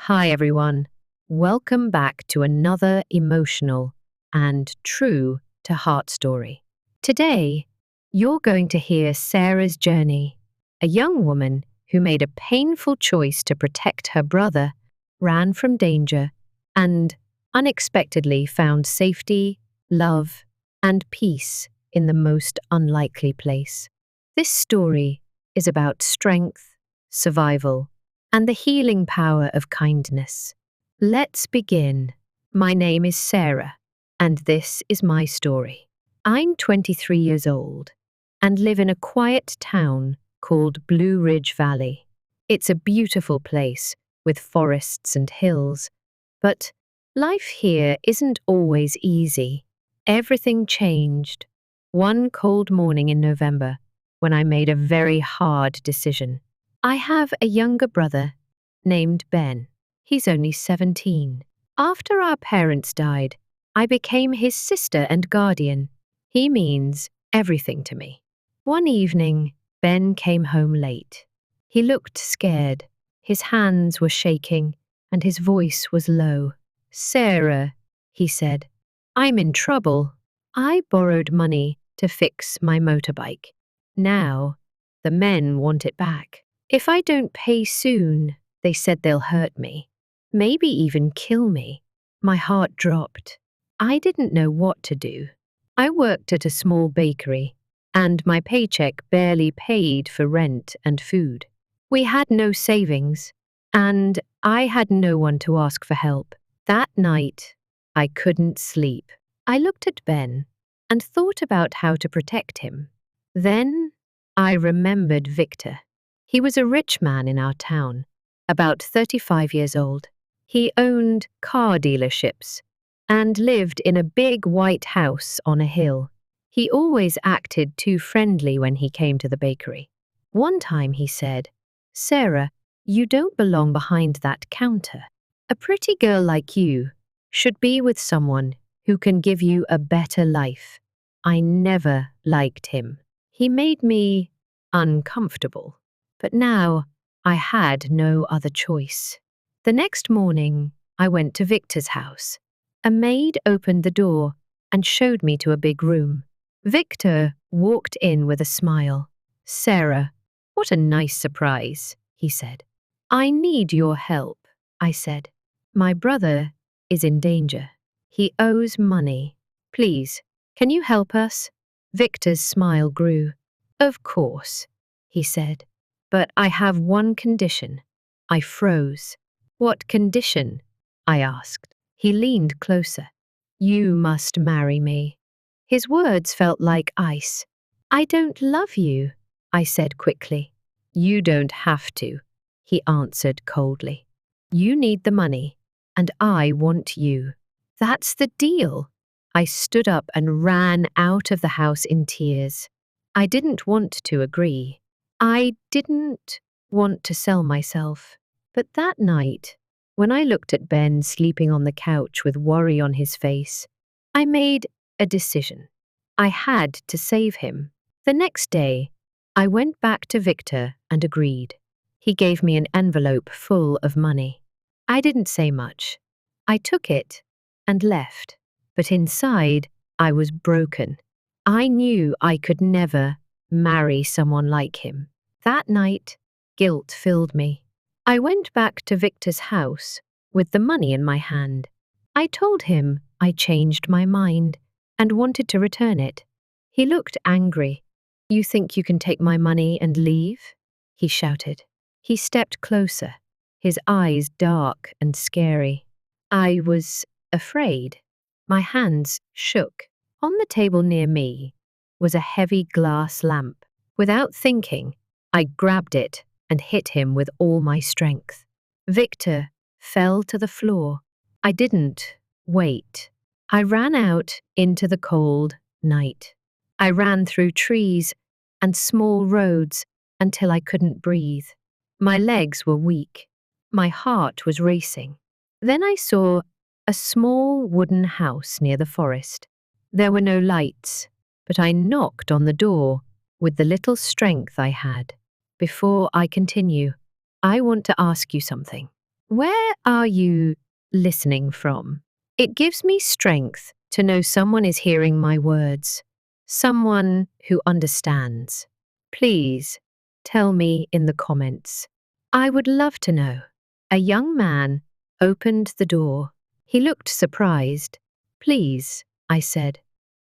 Hi, everyone. Welcome back to another emotional and true to heart story. Today, you're going to hear Sarah's journey, a young woman who made a painful choice to protect her brother, ran from danger, and unexpectedly found safety, love, and peace in the most unlikely place. This story is about strength, survival, and the healing power of kindness. Let's begin. My name is Sarah, and this is my story. I'm 23 years old and live in a quiet town called Blue Ridge Valley. It's a beautiful place with forests and hills, but life here isn't always easy. Everything changed one cold morning in November when I made a very hard decision. I have a younger brother named Ben. He's only 17. After our parents died, I became his sister and guardian. He means everything to me. One evening, Ben came home late. He looked scared. His hands were shaking, and his voice was low. "Sarah," he said, "I'm in trouble. I borrowed money to fix my motorbike. Now, the men want it back. If I don't pay soon, they said they'll hurt me, maybe even kill me." My heart dropped. I didn't know what to do. I worked at a small bakery, and my paycheck barely paid for rent and food. We had no savings, and I had no one to ask for help. That night, I couldn't sleep. I looked at Ben and thought about how to protect him. Then I remembered Victor. He was a rich man in our town, about 35 years old. He owned car dealerships and lived in a big white house on a hill. He always acted too friendly when he came to the bakery. One time he said, "Sarah, you don't belong behind that counter. A pretty girl like you should be with someone who can give you a better life." I never liked him. He made me uncomfortable. But now I had no other choice. The next morning, I went to Victor's house. A maid opened the door and showed me to a big room. Victor walked in with a smile. "Sarah, what a nice surprise," he said. "I need your help," I said. "My brother is in danger. He owes money. Please, can you help us?" Victor's smile grew. "Of course," he said. "But I have one condition." I froze. "What condition?" I asked. He leaned closer. "You must marry me." His words felt like ice. "I don't love you," I said quickly. "You don't have to," he answered coldly. "You need the money, and I want you." "That's the deal." I stood up and ran out of the house in tears. I didn't want to agree. I didn't want to sell myself. But that night, when I looked at Ben sleeping on the couch with worry on his face, I made a decision. I had to save him. The next day, I went back to Victor and agreed. He gave me an envelope full of money. I didn't say much. I took it and left. But inside, I was broken. I knew I could never marry someone like him. That night, guilt filled me. I went back to Victor's house with the money in my hand. I told him I changed my mind and wanted to return it. He looked angry. "You think you can take my money and leave?" he shouted. He stepped closer, his eyes dark and scary. I was afraid. My hands shook. On the table near me was a heavy glass lamp. Without thinking, I grabbed it and hit him with all my strength. Victor fell to the floor. I didn't wait. I ran out into the cold night. I ran through trees and small roads until I couldn't breathe. My legs were weak. My heart was racing. Then I saw a small wooden house near the forest. There were no lights, but I knocked on the door with the little strength I had. "Before I continue, I want to ask you something." Where are you listening from? It gives me strength to know someone is hearing my words, someone who understands. Please tell me in the comments. I would love to know. A young man opened the door. He looked surprised. Please, I said.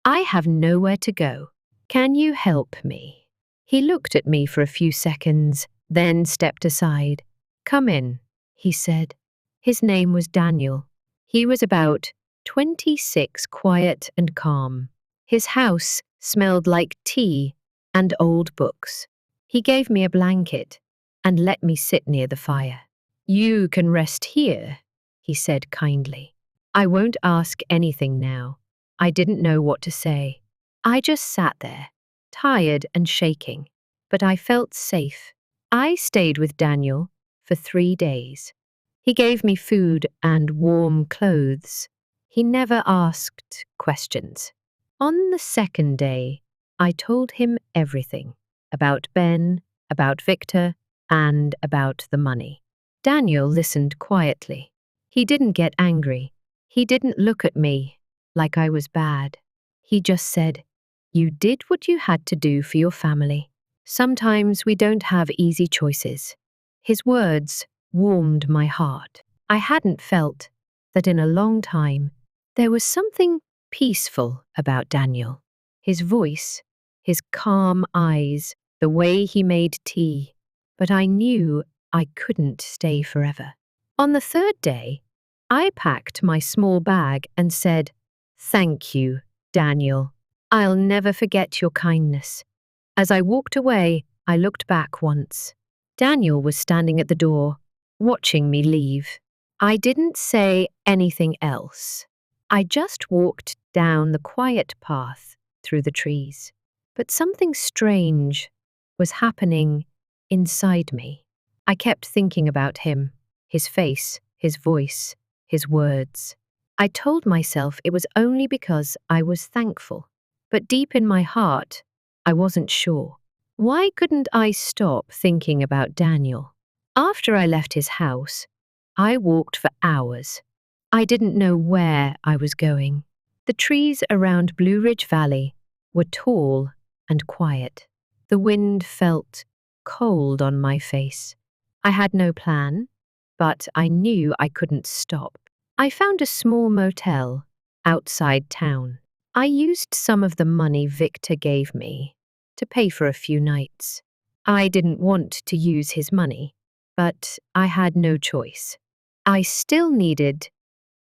I have nowhere to go. Can you help me? He looked at me for a few seconds, then stepped aside. Come in, he said. His name was Daniel. He was about 26, quiet and calm. His house smelled like tea and old books. He gave me a blanket and let me sit near the fire. You can rest here, he said kindly. I won't ask anything now. I didn't know what to say. I just sat there, tired and shaking, but I felt safe. I stayed with Daniel for 3 days. He gave me food and warm clothes. He never asked questions. On the second day, I told him everything about Ben, about Victor, and about the money. Daniel listened quietly. He didn't get angry. He didn't look at me like I was bad. He just said, "You did what you had to do for your family. Sometimes we don't have easy choices." His words warmed my heart. I hadn't felt that in a long time. There was something peaceful about Daniel. His voice, his calm eyes, the way he made tea. But I knew I couldn't stay forever. On the third day, I packed my small bag and said, "Thank you, Daniel. I'll never forget your kindness." As I walked away, I looked back once. Daniel was standing at the door, watching me leave. I didn't say anything else. I just walked down the quiet path through the trees. But something strange was happening inside me. I kept thinking about him, his face, his voice, his words. I told myself it was only because I was thankful. But deep in my heart, I wasn't sure. Why couldn't I stop thinking about Daniel? After I left his house, I walked for hours. I didn't know where I was going. The trees around Blue Ridge Valley were tall and quiet. The wind felt cold on my face. I had no plan, but I knew I couldn't stop. I found a small motel outside town. I used some of the money Victor gave me to pay for a few nights. I didn't want to use his money, but I had no choice. I still needed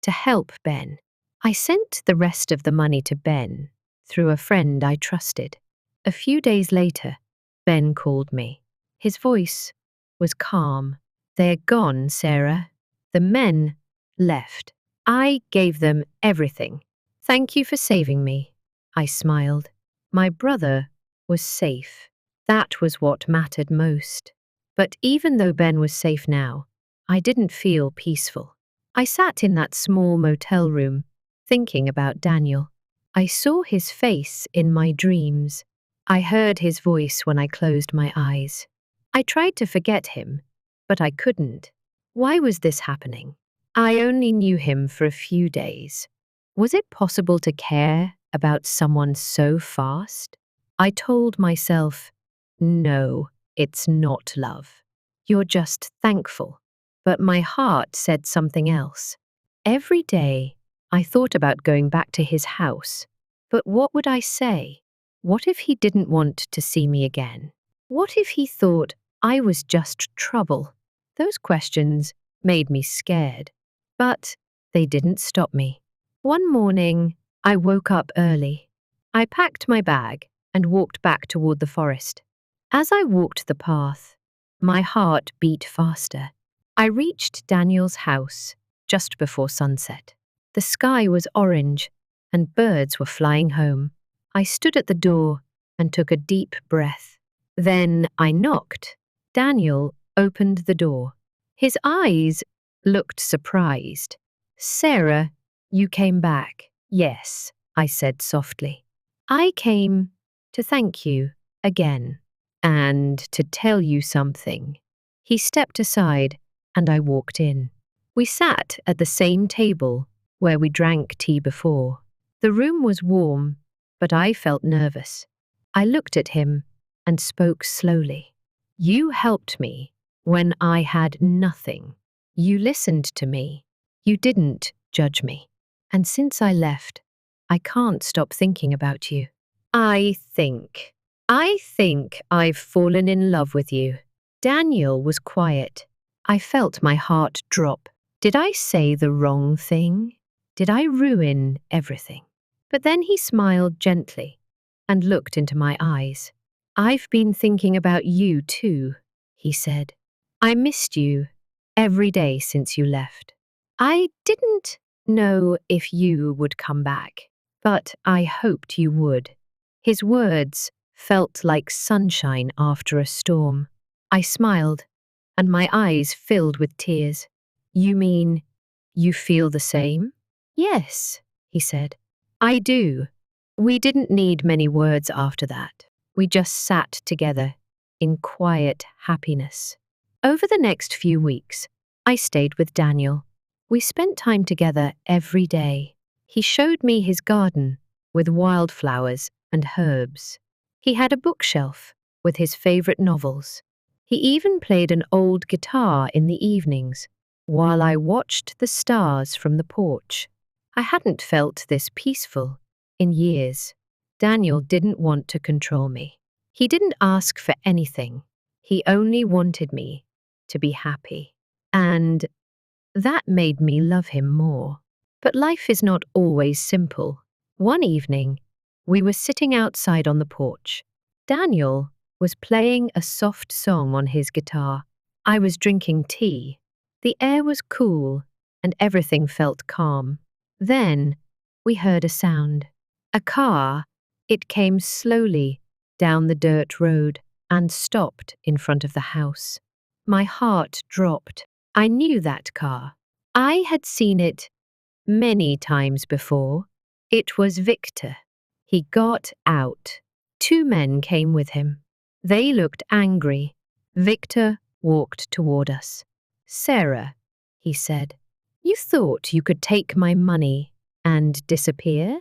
to help Ben. I sent the rest of the money to Ben through a friend I trusted. A few days later, Ben called me. His voice was calm. "They're gone, Sarah. The men left. I gave them everything. Thank you for saving me." I smiled. My brother was safe. That was what mattered most. But even though Ben was safe now, I didn't feel peaceful. I sat in that small motel room, thinking about Daniel. I saw his face in my dreams. I heard his voice when I closed my eyes. I tried to forget him, but I couldn't. Why was this happening? I only knew him for a few days. Was it possible to care about someone so fast? I told myself, no, it's not love. You're just thankful. But my heart said something else. Every day, I thought about going back to his house. But what would I say? What if he didn't want to see me again? What if he thought I was just trouble? Those questions made me scared. But they didn't stop me. One morning, I woke up early. I packed my bag and walked back toward the forest. As I walked the path, my heart beat faster. I reached Daniel's house just before sunset. The sky was orange and birds were flying home. I stood at the door and took a deep breath. Then I knocked. Daniel opened the door. His eyes looked surprised. "Sarah, you came back." "Yes," I said softly. "I came to thank you again and to tell you something." He stepped aside and I walked in. We sat at the same table where we drank tea before. The room was warm, but I felt nervous. I looked at him and spoke slowly. You helped me when I had nothing. You listened to me. You didn't judge me. And since I left, I can't stop thinking about you. I think I've fallen in love with you. Daniel was quiet. I felt my heart drop. Did I say the wrong thing? Did I ruin everything? But then he smiled gently and looked into my eyes. I've been thinking about you too, he said. I missed you every day since you left. I didn't know if you would come back, but I hoped you would. His words felt like sunshine after a storm. I smiled, and my eyes filled with tears. You mean you feel the same? Yes, he said. I do. We didn't need many words after that. We just sat together in quiet happiness. Over the next few weeks, I stayed with Daniel. We spent time together every day. He showed me his garden with wildflowers and herbs. He had a bookshelf with his favorite novels. He even played an old guitar in the evenings while I watched the stars from the porch. I hadn't felt this peaceful in years. Daniel didn't want to control me. He didn't ask for anything. He only wanted me to be happy. And that made me love him more. But life is not always simple. One evening, we were sitting outside on the porch. Daniel was playing a soft song on his guitar. I was drinking tea. The air was cool, and everything felt calm. Then, we heard a sound. A car. It came slowly down the dirt road and stopped in front of the house. My heart dropped. I knew that car. I had seen it many times before. It was Victor. He got out. Two men came with him. They looked angry. Victor walked toward us. Sarah, he said, you thought you could take my money and disappear?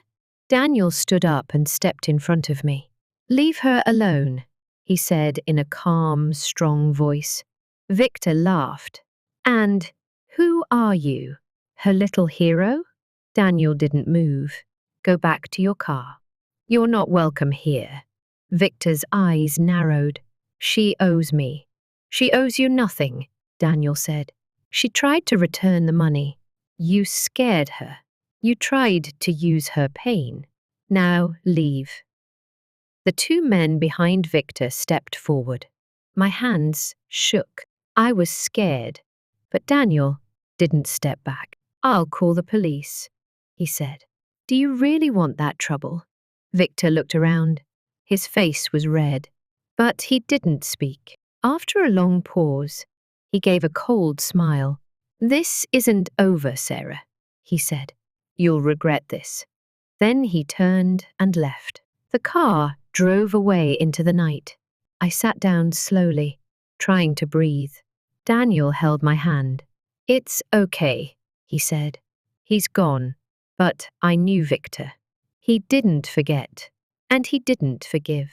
Daniel stood up and stepped in front of me. Leave her alone, he said in a calm, strong voice. Victor laughed. And who are you? Her little hero? Daniel didn't move. Go back to your car. You're not welcome here. Victor's eyes narrowed. She owes me. She owes you nothing, Daniel said. She tried to return the money. You scared her. You tried to use her pain. Now leave. The two men behind Victor stepped forward. My hands shook. I was scared. But Daniel didn't step back. I'll call the police, he said. Do you really want that trouble? Victor looked around. His face was red, but he didn't speak. After a long pause, he gave a cold smile. This isn't over, Sarah, he said. You'll regret this. Then he turned and left. The car drove away into the night. I sat down slowly, trying to breathe. Daniel held my hand. It's okay, he said. He's gone, but I knew Victor. He didn't forget, and he didn't forgive.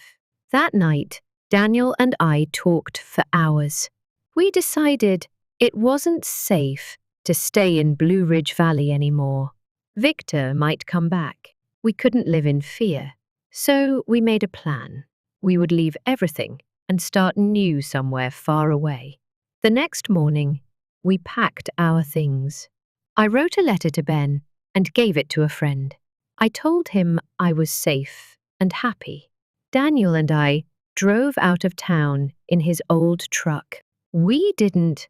That night, Daniel and I talked for hours. We decided it wasn't safe to stay in Blue Ridge Valley anymore. Victor might come back. We couldn't live in fear. So we made a plan. We would leave everything and start new somewhere far away. The next morning, we packed our things. I wrote a letter to Ben and gave it to a friend. I told him I was safe and happy. Daniel and I drove out of town in his old truck. We didn't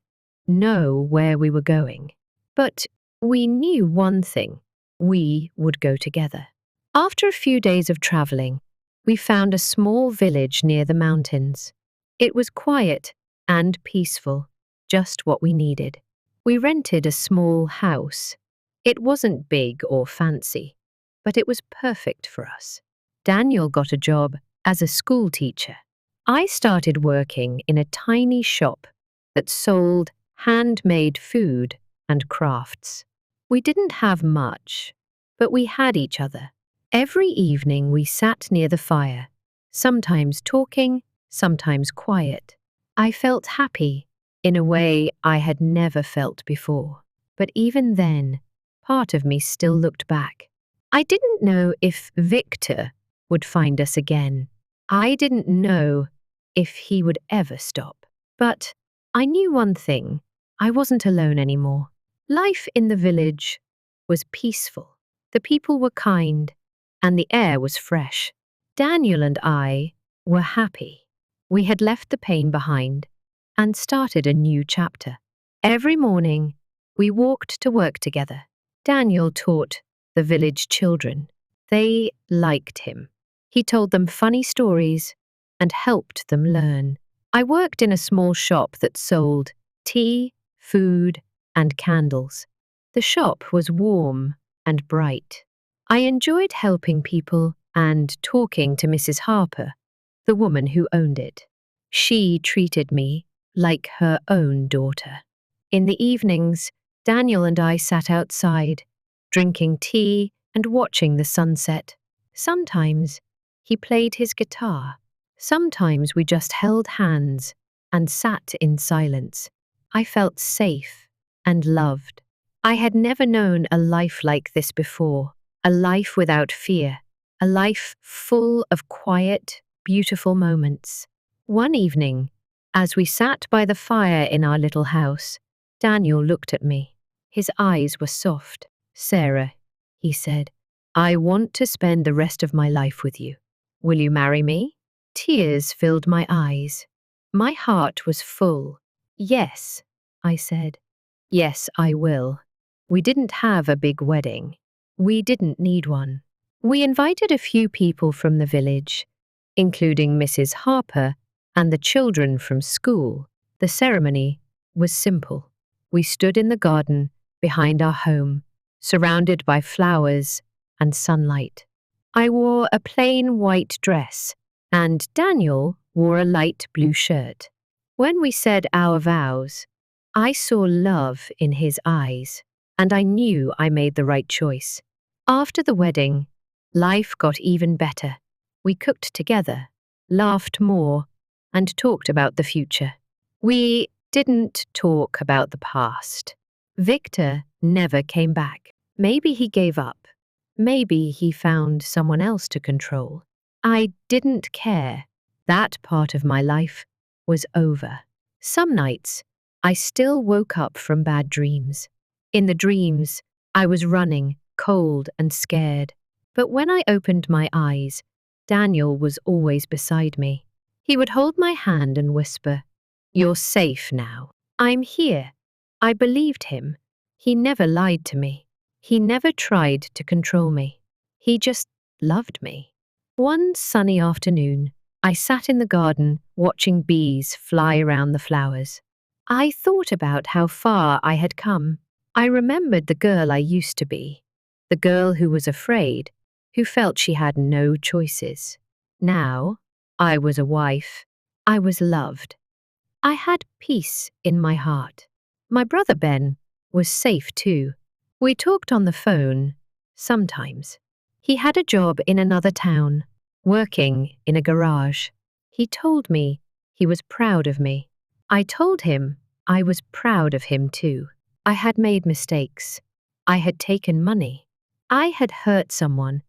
know where we were going, but we knew one thing: we would go together. After a few days of traveling, we found a small village near the mountains. It was quiet and peaceful, just what we needed. We rented a small house. It wasn't big or fancy, but it was perfect for us. Daniel got a job as a school teacher. I started working in a tiny shop that sold handmade food and crafts. We didn't have much, but we had each other. Every evening we sat near the fire, sometimes talking, sometimes quiet. I felt happy in a way I had never felt before. But even then, part of me still looked back. I didn't know if Victor would find us again. I didn't know if he would ever stop. But I knew one thing: I wasn't alone anymore. Life in the village was peaceful. The people were kind, and the air was fresh. Daniel and I were happy. We had left the pain behind and started a new chapter. Every morning, we walked to work together. Daniel taught the village children. They liked him. He told them funny stories and helped them learn. I worked in a small shop that sold tea, food, and candles. The shop was warm and bright. I enjoyed helping people and talking to Mrs. Harper, the woman who owned it. She treated me like her own daughter. In the evenings, Daniel and I sat outside, drinking tea and watching the sunset. Sometimes he played his guitar. Sometimes we just held hands and sat in silence. I felt safe and loved. I had never known a life like this before, a life without fear, a life full of quiet, beautiful moments. One evening, as we sat by the fire in our little house, Daniel looked at me. His eyes were soft. "Sarah," he said, "I want to spend the rest of my life with you. Will you marry me?" Tears filled my eyes. My heart was full. "Yes," I said. "Yes, I will." We didn't have a big wedding. We didn't need one. We invited a few people from the village, including Mrs. Harper and the children from school. The ceremony was simple. We stood in the garden behind our home, surrounded by flowers and sunlight. I wore a plain white dress, and Daniel wore a light blue shirt. When we said our vows, I saw love in his eyes, and I knew I made the right choice. After the wedding, life got even better. We cooked together, laughed more, and talked about the future. We didn't talk about the past. Victor never came back. Maybe he gave up. Maybe he found someone else to control. I didn't care. That part of my life was over. Some nights, I still woke up from bad dreams. In the dreams, I was running, cold and scared. But when I opened my eyes, Daniel was always beside me. He would hold my hand and whisper, "You're safe now. I'm here." I believed him. He never lied to me. He never tried to control me. He just loved me. One sunny afternoon, I sat in the garden watching bees fly around the flowers. I thought about how far I had come. I remembered the girl I used to be, the girl who was afraid, who felt she had no choices. Now, I was a wife. I was loved. I had peace in my heart. My brother Ben was safe too. We talked on the phone, sometimes. He had a job in another town, working in a garage. He told me he was proud of me. I told him I was proud of him too. I had made mistakes. I had taken money. I had hurt someone,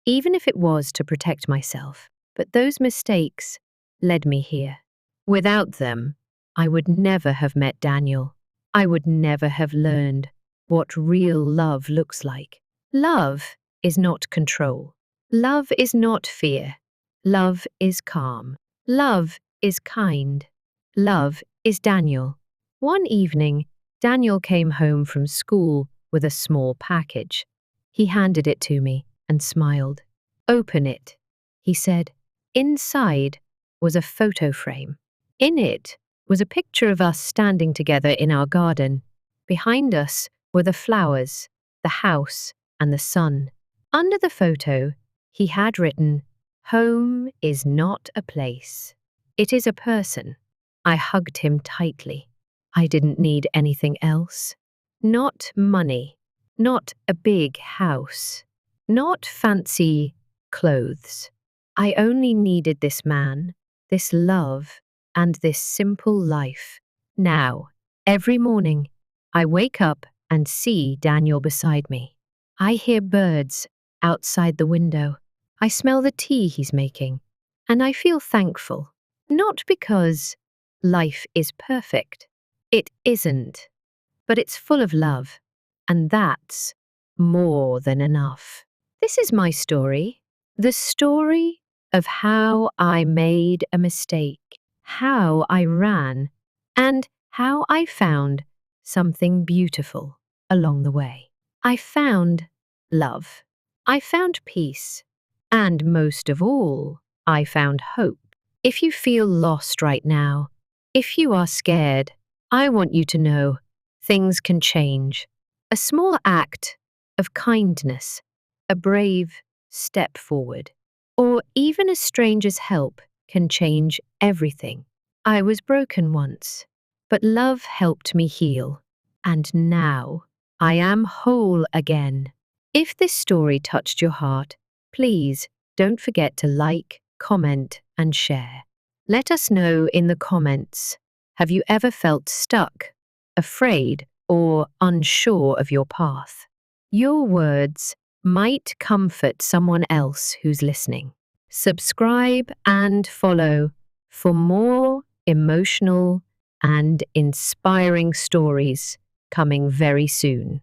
even if it was to protect myself. But those mistakes led me here. Without them, I would never have met Daniel. I would never have learned what real love looks like. Love is not control. Love is not fear. Love is calm. Love is kind. Love is Daniel. One evening, Daniel came home from school with a small package. He handed it to me and smiled. "Open it," he said. Inside was a photo frame. In it was a picture of us standing together in our garden. Behind us were the flowers, the house, and the sun. Under the photo, he had written, "Home is not a place. It is a person." I hugged him tightly. I didn't need anything else. Not money, not a big house, not fancy clothes. I only needed this man, this love, and this simple life. Now, every morning, I wake up and see Daniel beside me. I hear birds outside the window. I smell the tea he's making, and I feel thankful. Not because life is perfect. It isn't, but it's full of love, and that's more than enough. This is my story, the story of how I made a mistake, how I ran, and how I found something beautiful along the way. I found love. I found peace. And most of all, I found hope. If you feel lost right now, if you are scared, I want you to know things can change. A small act of kindness, a brave step forward, or even a stranger's help can change everything. I was broken once, but love helped me heal. And now I am whole again. If this story touched your heart, please don't forget to like, comment, and share. Let us know in the comments. Have you ever felt stuck, afraid, or unsure of your path? Your words might comfort someone else who's listening. Subscribe and follow for more emotional and inspiring stories coming very soon.